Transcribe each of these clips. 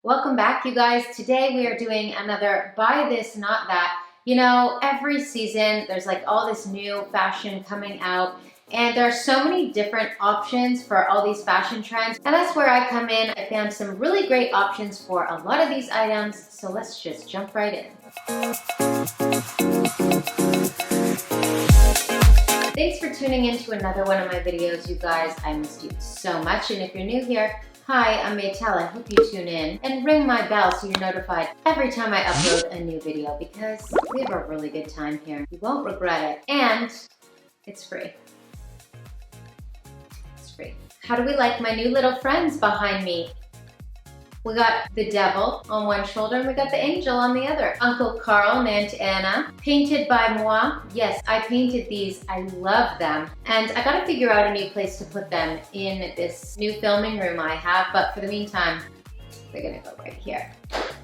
Welcome back, you guys. Today we are doing another buy this, not that. You know, every season there's like all this new fashion coming out, and there are so many different options for all these fashion trends, and that's where I come in. I found some really great options for a lot of these items, so let's just jump right in. Thanks for tuning in to another one of my videos, you guys. I missed you so much, and if you're new here, hi, I'm Maytel. I hope you tune in and ring my bell so you're notified every time I upload a new video, because we have a really good time here. You won't regret it, and it's free. It's free. How do we like my new little friends behind me? We got the devil on one shoulder and we got the angel on the other. Uncle Carl and Aunt Anna, painted by moi. Yes, I painted these. I love them. And I gotta figure out a new place to put them in this new filming room I have, but for the meantime, they're gonna go right here.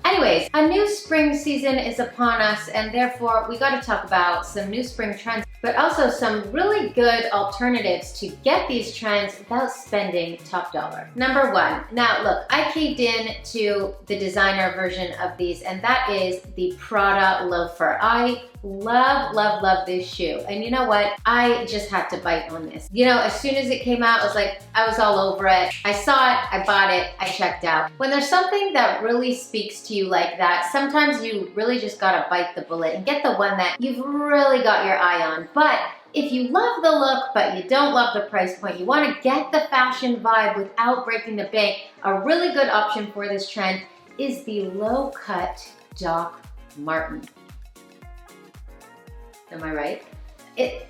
Anyways, a new spring season is upon us, and therefore we gotta talk about some new spring trends, but also some really good alternatives to get these trends without spending top dollar. Number one, now look, I caved in to the designer version of these, and that is the Prada Loafer. I love, love, love this shoe. And you know what? I just had to bite on this. You know, as soon as it came out, I was all over it. I saw it, I bought it, I checked out. When there's something that really speaks to you like that, sometimes you really just gotta bite the bullet and get the one that you've really got your eye on. But if you love the look, but you don't love the price point, you wanna get the fashion vibe without breaking the bank, a really good option for this trend is the low-cut Doc Marten. Am I right?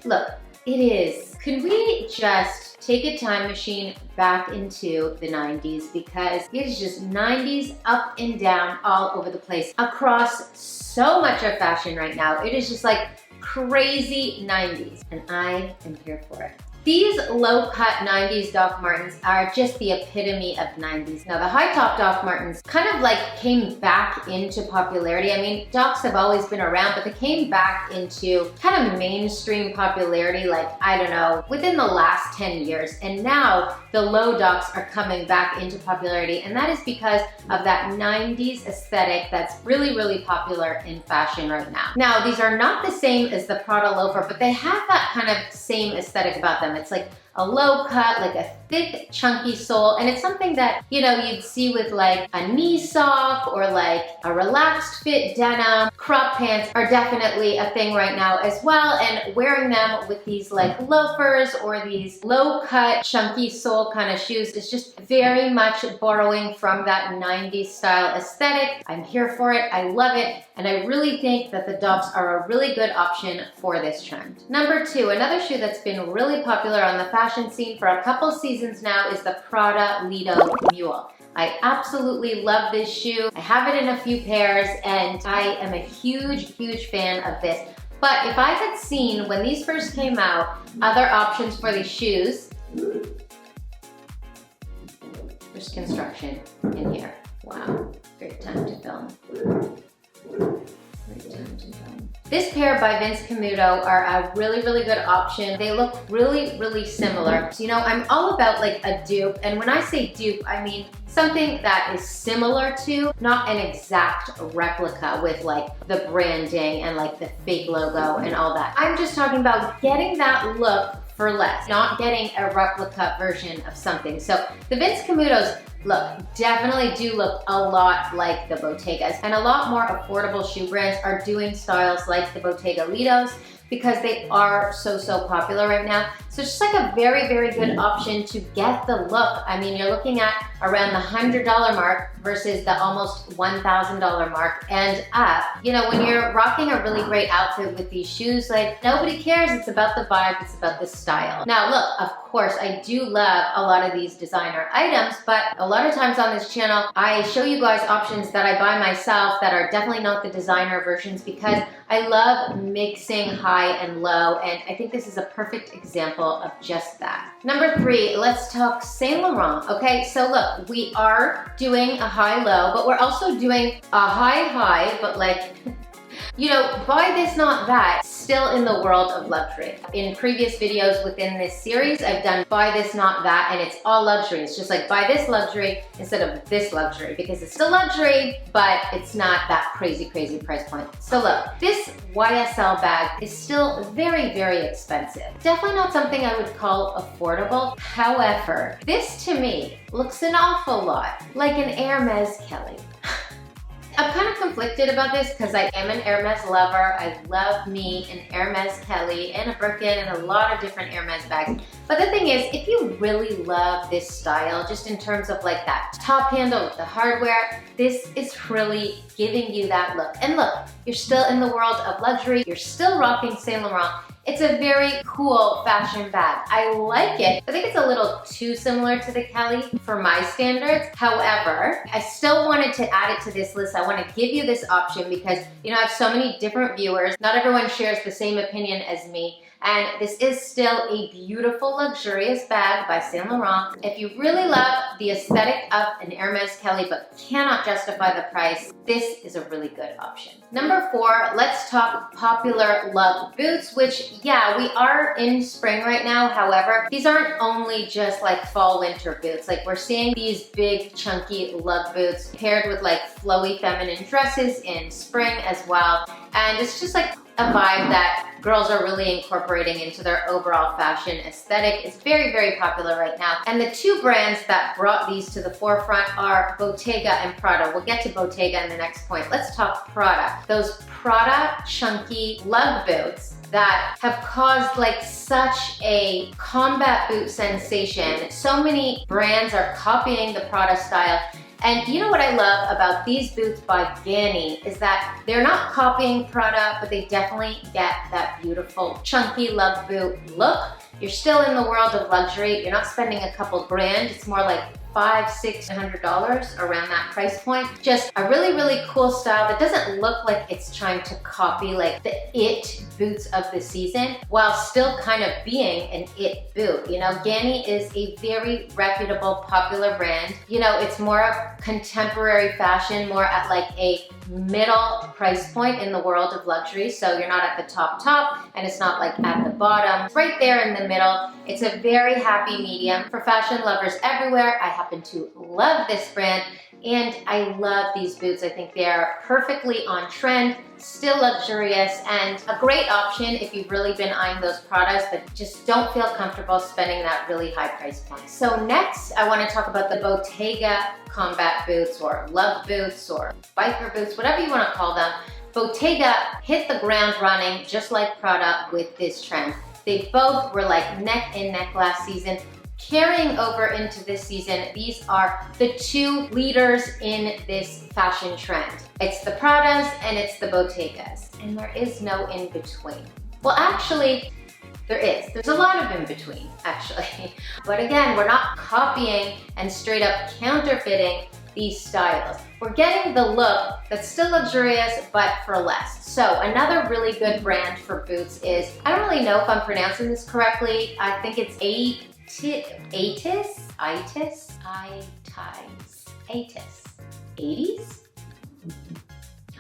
Look, it is. Could we just take a time machine back into the 90s, because it is just 90s up and down all over the place across so much of fashion right now. It is just like crazy 90s, and I am here for it. These low-cut 90s Doc Martens are just the epitome of 90s. Now, the high-top Doc Martens kind of like came back into popularity. I mean, Docs have always been around, but they came back into kind of mainstream popularity, like, I don't know, within the last 10 years. And now the low Docs are coming back into popularity, and that is because of that 90s aesthetic that's really, really popular in fashion right now. Now, these are not the same as the Prada Loafer, but they have that kind of same aesthetic about them. It's like a low cut, like a thick, chunky sole, and it's something that, you know, you'd see with like a knee sock or like a relaxed fit denim. Crop pants are definitely a thing right now as well, and wearing them with these like loafers or these low cut, chunky sole kind of shoes is just very much borrowing from that 90s style aesthetic. I'm here for it, I love it, and I really think that the Docs are a really good option for this trend. Number two, another shoe that's been really popular on the fashion scene for a couple seasons now is the Prada Lido Mule. I absolutely love this shoe. I have it in a few pairs, and I am a huge, huge fan of this. But if I had seen, when these first came out, other options for these shoes, there's construction in here. Wow, great time to film. This pair by Vince Camuto are a really, really good option. They look really, really similar. So, you know, I'm all about like a dupe, and when I say dupe, I mean something that is similar to, not an exact replica with like the branding and like the fake logo and all that. I'm just talking about getting that look for less, not getting a replica version of something. So the Vince Camutos, look, definitely do look a lot like the Bottegas, and a lot more affordable shoe brands are doing styles like the Bottega Lidos because they are so, so popular right now. So it's just like a very, very good option to get the look. I mean, you're looking at around the $100 mark versus the almost $1,000 mark and up. You know, when you're rocking a really great outfit with these shoes, like, nobody cares. It's about the vibe, it's about the style. Now look, of course, I do love a lot of these designer items, but a lot of times on this channel, I show you guys options that I buy myself that are definitely not the designer versions, because I love mixing high and low, and I think this is a perfect example of just that. Number three, let's talk Saint Laurent. Okay, so look, we are doing a high-low, but we're also doing a high-high, but like You know, buy this, not that, still in the world of luxury. In previous videos within this series, I've done buy this, not that, and it's all luxury. It's just like buy this luxury instead of this luxury, because it's still luxury, but it's not that crazy, crazy price point. So look, this YSL bag is still very, very expensive. Definitely not something I would call affordable. However, this to me looks an awful lot like an Hermes Kelly. I'm kind of conflicted about this because I am an Hermes lover. I love me an Hermes Kelly and a Birkin and a lot of different Hermes bags. But the thing is, if you really love this style, just in terms of like that top handle with the hardware, this is really giving you that look. And look, you're still in the world of luxury. You're still rocking Saint Laurent. It's a very cool fashion bag. I like it. I think it's a little too similar to the Kelly for my standards. However, I still wanted to add it to this list. I want to give you this option because, you know, I have so many different viewers. Not everyone shares the same opinion as me. And this is still a beautiful, luxurious bag by Saint Laurent. If you really love the aesthetic of an Hermes Kelly but cannot justify the price, this is a really good option. Number 4, let's talk popular lug boots, which, yeah, we are in spring right now. However, these aren't only just like fall winter boots. Like, we're seeing these big chunky lug boots paired with like flowy feminine dresses in spring as well. And it's just like a vibe that girls are really incorporating into their overall fashion aesthetic. It's very, very popular right now. And the two brands that brought these to the forefront are Bottega and Prada. We'll get to Bottega in the next point. Let's talk Prada. Those Prada chunky lug boots that have caused like such a combat boot sensation. So many brands are copying the Prada style. And you know what I love about these boots by Ganni is that they're not copying Prada, but they definitely get that beautiful chunky lug boot look. You're still in the world of luxury. You're not spending a couple grand. It's more like $500–600 around that price point. Just a really, really cool style that doesn't look like it's trying to copy like the it boots of the season while still kind of being an it boot. You know, Ganni is a very reputable, popular brand. You know, it's more of contemporary fashion, more at like a middle price point in the world of luxury. So you're not at the top and it's not like at the bottom. It's right there in the middle. It's a very happy medium for fashion lovers everywhere. I happen to love this brand and I love these boots. I think they're perfectly on trend, still luxurious, and a great option if you've really been eyeing those products but just don't feel comfortable spending that really high price point. So next, I want to talk about the Bottega combat boots or lug boots or biker boots, whatever you want to call them. Bottega hit the ground running just like Prada with this trend. They both were like neck and neck last season. Carrying over into this season, these are the two leaders in this fashion trend. It's the Pradas and it's the Bottegas, and there is no in between. Well, actually, there is. There's a lot of in between, actually. But again, we're not copying and straight up counterfeiting these styles. We're getting the look that's still luxurious, but for less. So another really good brand for boots is, I don't really know if I'm pronouncing this correctly. I think it's Eytys?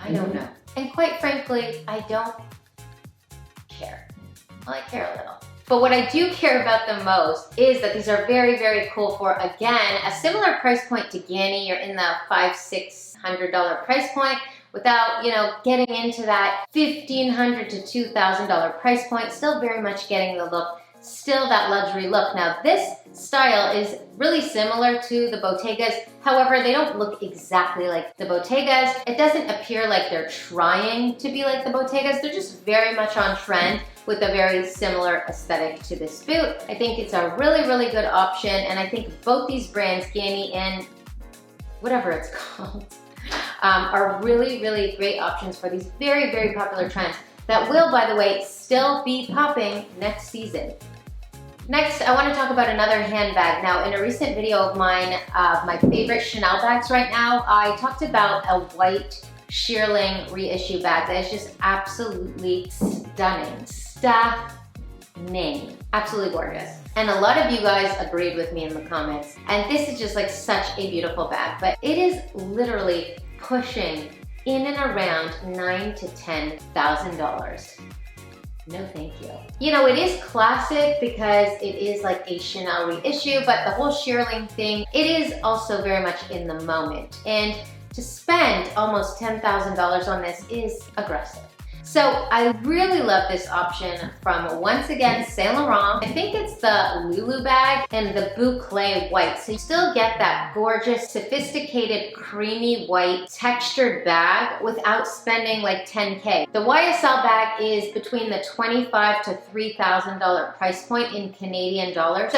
I don't know. And quite frankly, I don't care. Well, I care a little. But what I do care about the most is that these are very, very cool for, again, a similar price point to Ganni. You're in the $500–600 price point without, you know, getting into that $1,500 to $2,000 price point. Still very much getting the look. Still that luxury look. Now this style is really similar to the Bottegas. However, they don't look exactly like the Bottegas. It doesn't appear like they're trying to be like the Bottegas. They're just very much on trend with a very similar aesthetic to this boot. I think it's a really, really good option. And I think both these brands, Ganni and whatever it's called, are really, really great options for these very, very popular trends that will, by the way, still be popping next season. Next, I want to talk about another handbag. Now, in a recent video of mine, my favorite Chanel bags right now, I talked about a white Shearling reissue bag that is just absolutely stunning. Stunning. Absolutely gorgeous. And a lot of you guys agreed with me in the comments. And this is just like such a beautiful bag, but it is literally pushing in and around $9,000 to $10,000. No thank you. You know, it is classic because it is like a Chanel reissue, but the whole Shearling thing, it is also very much in the moment. And to spend almost $10,000 on this is aggressive. So I really love this option from, once again, Saint Laurent. I think it's the Lulu bag and the Buclè white. So you still get that gorgeous, sophisticated, creamy white textured bag without spending like $10K. The YSL bag is between the $25,000 to $3,000 price point in Canadian dollars.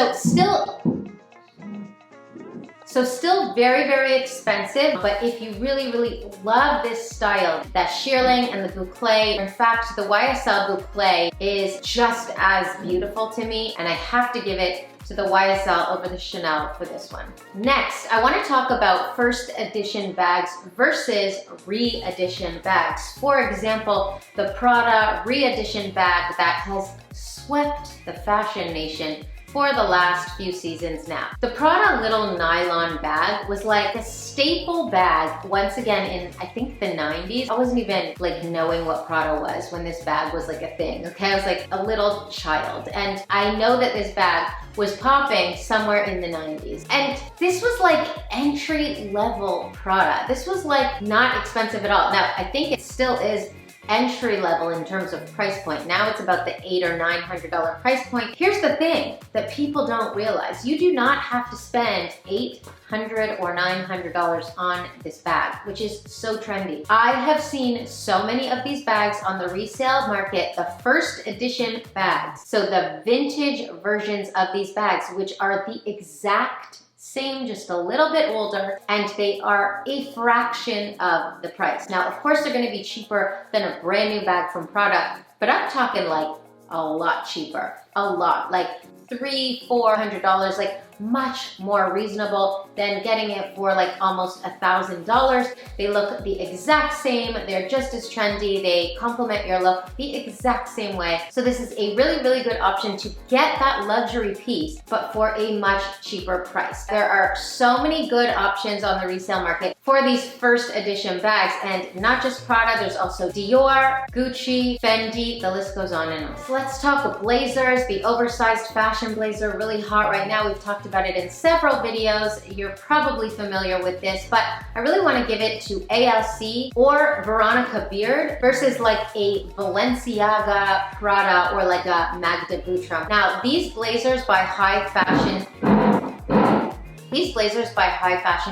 So still very, very expensive, but if you really, really love this style, that Shearling and the Buclè, in fact, the YSL Buclè is just as beautiful to me, and I have to give it to the YSL over the Chanel for this one. Next, I want to talk about first edition bags versus re-edition bags. For example, the Prada re-edition bag that has swept the fashion nation for the last few seasons now. The Prada little nylon bag was like a staple bag once again in, I think, the 90s. I wasn't even like knowing what Prada was when this bag was like a thing, okay? I was like a little child, and I know that this bag was popping somewhere in the 90s. And this was like entry level Prada. This was like not expensive at all. Now, I think it still is entry level in terms of price point. Now it's about the $800 or $900 price point. Here's the thing that people don't realize. You do not have to spend $800 or $900 on this bag, which is so trendy. I have seen so many of these bags on the resale market, the first edition bags. So the vintage versions of these bags, which are the exact same, just a little bit older, and they are a fraction of the price. Now, of course, they're gonna be cheaper than a brand new bag from Prada, but I'm talking like a lot cheaper, a lot, like $300, $400, like much more reasonable than getting it for like almost $1,000. They look the exact same. They're just as trendy. They complement your look the exact same way. So this is a really, really good option to get that luxury piece, but for a much cheaper price. There are so many good options on the resale market for these first edition bags, and not just Prada, there's also Dior, Gucci, Fendi, the list goes on and on. So let's talk blazers. The oversized fashion blazer, really hot right now. We've talked about it in several videos. You're probably familiar with this, but I really want to give it to A.L.C or Veronica beard versus like a Balenciaga Prada or like a Magda Butrym. Now, these blazers by high fashion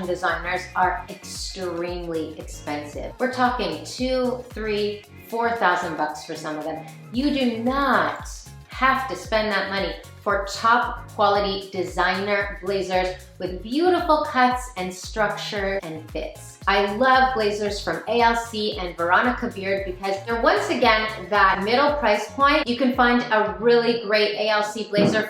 designers are extremely expensive. We're talking $2,000, $3,000, $4,000 for some of them. You do not have to spend that money for top quality designer blazers with beautiful cuts and structure and fits. I love blazers from A.L.C and Veronica beard because they're once again that middle price point. You can find a really great A.L.C blazer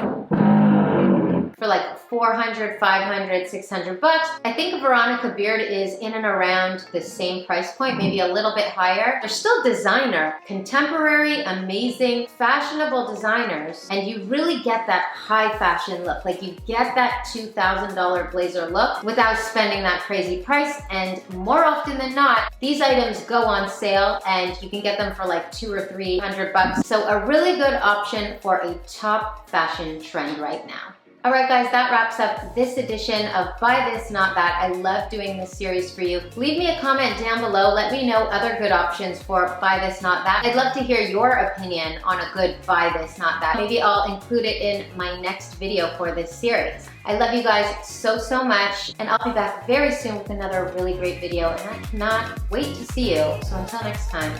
for like $400, $500, $600. I think Veronica beard is in and around the same price point, maybe a little bit higher. They're still designer, contemporary, amazing, fashionable designers, and you really get that high fashion look. Like you get that $2,000 blazer look without spending that crazy price, and more often than not, these items go on sale and you can get them for like $200 or $300. So a really good option for a top fashion trend right now. All right, guys, that wraps up this edition of Buy This, Not That. I love doing this series for you. Leave me a comment down below. Let me know other good options for Buy This, Not That. I'd love to hear your opinion on a good Buy This, Not That. Maybe I'll include it in my next video for this series. I love you guys so, so much, and I'll be back very soon with another really great video, and I cannot wait to see you. So until next time.